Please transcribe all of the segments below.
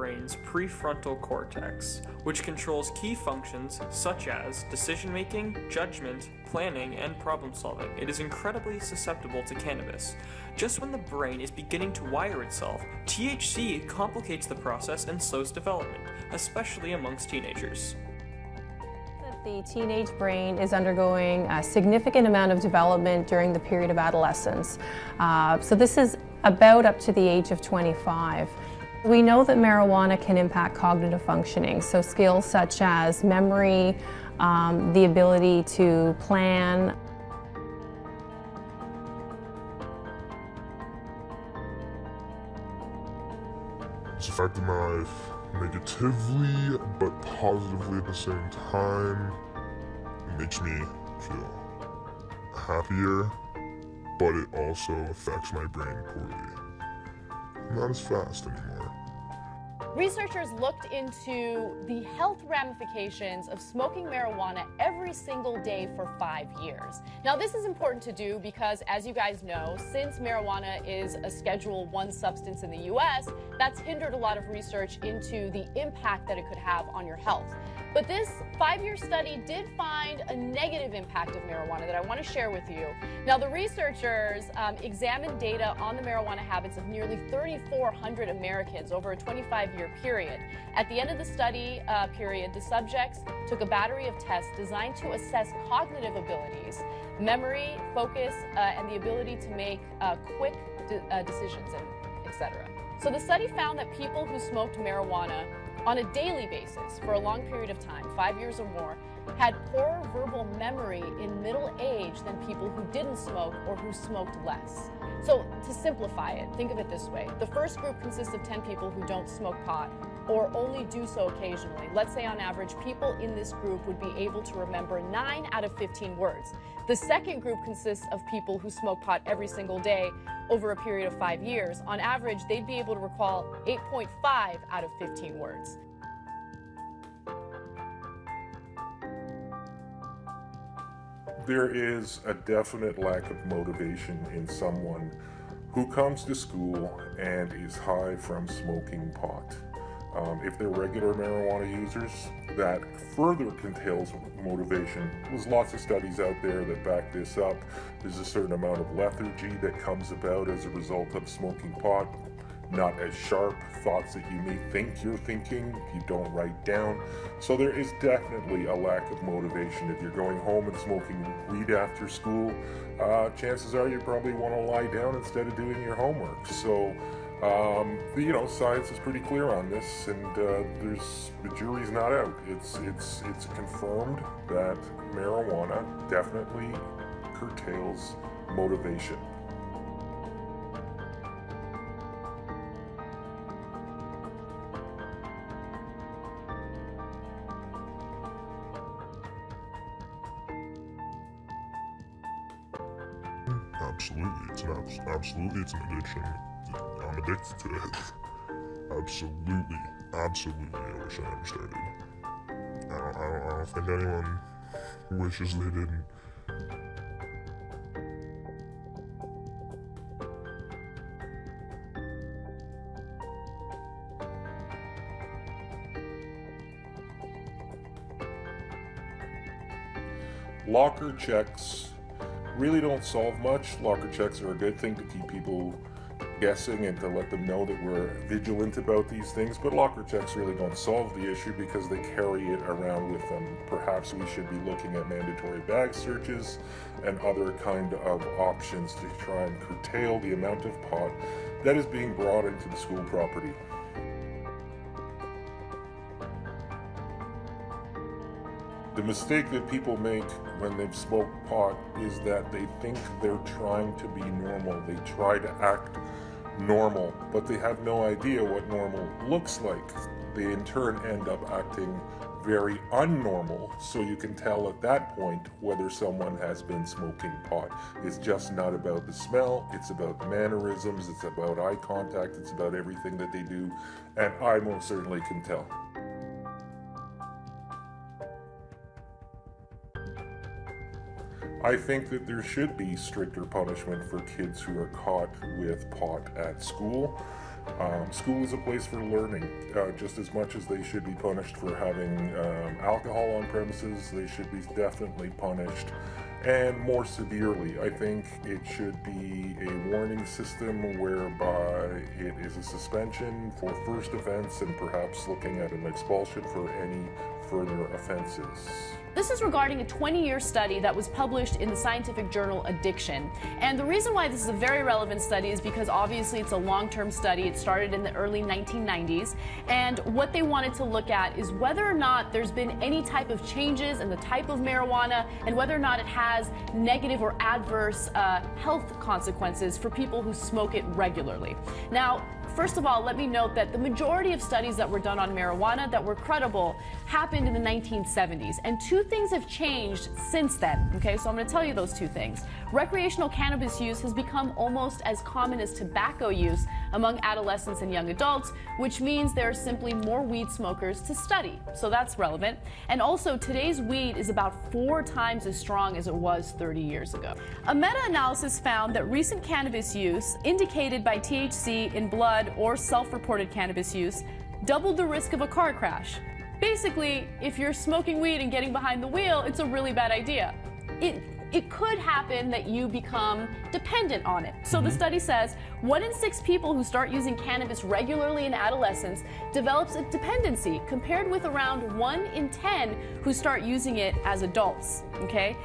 brain's prefrontal cortex, which controls key functions such as decision-making, judgment, planning, and problem-solving. It is incredibly susceptible to cannabis. Just when the brain is beginning to wire itself, THC complicates the process and slows development, especially amongst teenagers. The teenage brain is undergoing a significant amount of development during the period of adolescence. So this is about up to the age of 25. We know that marijuana can impact cognitive functioning, so skills such as memory, the ability to plan. It's affected my life negatively, but positively at the same time. It makes me feel happier, but it also affects my brain poorly. I'm not as fast anymore. Researchers looked into the health ramifications of smoking marijuana every single day for 5 years. Now, this is important to do because, as you guys know, since marijuana is a Schedule I substance in the US, that's hindered a lot of research into the impact that it could have on your health. But this 5-year study did find a negative impact of marijuana that I want to share with you. Now, the researchers examined data on the marijuana habits of nearly 3,400 Americans over a 25-year period. At the end of the study period, the subjects took a battery of tests designed to assess cognitive abilities, memory, focus, and the ability to make quick decisions, and etc. So the study found that people who smoked marijuana on a daily basis for a long period of time, 5 years or more, had poorer verbal memory in middle age than people who didn't smoke or who smoked less. So to simplify it, think of it this way. The first group consists of 10 people who don't smoke pot or only do so occasionally. Let's say on average, people in this group would be able to remember 9 out of 15 words. The second group consists of people who smoke pot every single day over a period of 5 years. On average, they'd be able to recall 8.5 out of 15 words. There is a definite lack of motivation in someone who comes to school and is high from smoking pot. If they're regular marijuana users, that further curtails motivation. There's lots of studies out there that back this up. There's a certain amount of lethargy that comes about as a result of smoking pot. Not as sharp thoughts that you may think you're thinking, you don't write down. So there is definitely a lack of motivation. If you're going home and smoking weed after school, chances are you probably want to lie down instead of doing your homework. So science is pretty clear on this, and the jury's not out. It's confirmed that marijuana definitely curtails motivation. Absolutely, it's an addiction. I'm addicted to it. Absolutely, I wish I never started. I don't think anyone wishes they didn't. Locker checks really don't solve much. Locker checks are a good thing to keep people guessing and to let them know that we're vigilant about these things, but locker checks really don't solve the issue because they carry it around with them. Perhaps we should be looking at mandatory bag searches and other kind of options to try and curtail the amount of pot that is being brought into the school property. The mistake that people make when they've smoked pot is that they think they're trying to be normal. They try to act normal, but they have no idea what normal looks like. They in turn end up acting very unnormal, so you can tell at that point whether someone has been smoking pot. It's just not about the smell, it's about the mannerisms, it's about eye contact, it's about everything that they do, and I most certainly can tell. I think that there should be stricter punishment for kids who are caught with pot at school. School is a place for learning. Just as much as they should be punished for having alcohol on premises, they should be definitely punished, and more severely. I think it should be a warning system whereby it is a suspension for first offense and perhaps looking at an expulsion for any further offenses. This is regarding a 20-year study that was published in the scientific journal Addiction. And the reason why this is a very relevant study is because obviously it's a long-term study. It started in the early 1990s. And what they wanted to look at is whether or not there's been any type of changes in the type of marijuana and whether or not it has negative or adverse health consequences for people who smoke it regularly. Now, first of all, let me note that the majority of studies that were done on marijuana that were credible happened in the 1970s. And two things have changed since then, okay? So I'm going to tell you those two things. Recreational cannabis use has become almost as common as tobacco use among adolescents and young adults, which means there are simply more weed smokers to study. So that's relevant. And also, today's weed is about 4 times as strong as it was 30 years ago. A meta-analysis found that recent cannabis use, indicated by THC in blood or self-reported cannabis use, doubled the risk of a car crash. Basically, if you're smoking weed and getting behind the wheel, it's a really bad idea. It could happen that you become dependent on it. So the study says 1 in 6 people who start using cannabis regularly in adolescence develops a dependency, compared with around 1 in 10 who start using it as adults, okay?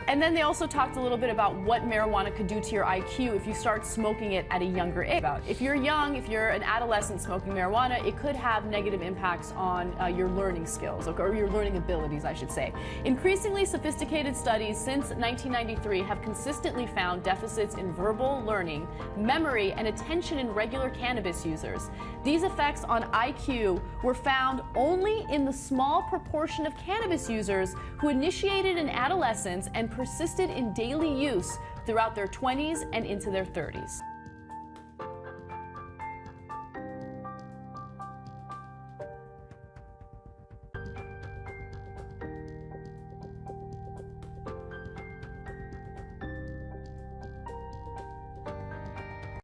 And then they also talked a little bit about what marijuana could do to your IQ if you start smoking it at a younger age. If you're young, if you're an adolescent smoking marijuana, it could have negative impacts on your learning skills, or your learning abilities, I should say. Increasingly sophisticated studies since 1993 have consistently found deficits in verbal learning, memory, and attention in regular cannabis users. These effects on IQ were found only in the small proportion of cannabis users who initiated in adolescence and persisted in daily use throughout their 20s and into their 30s.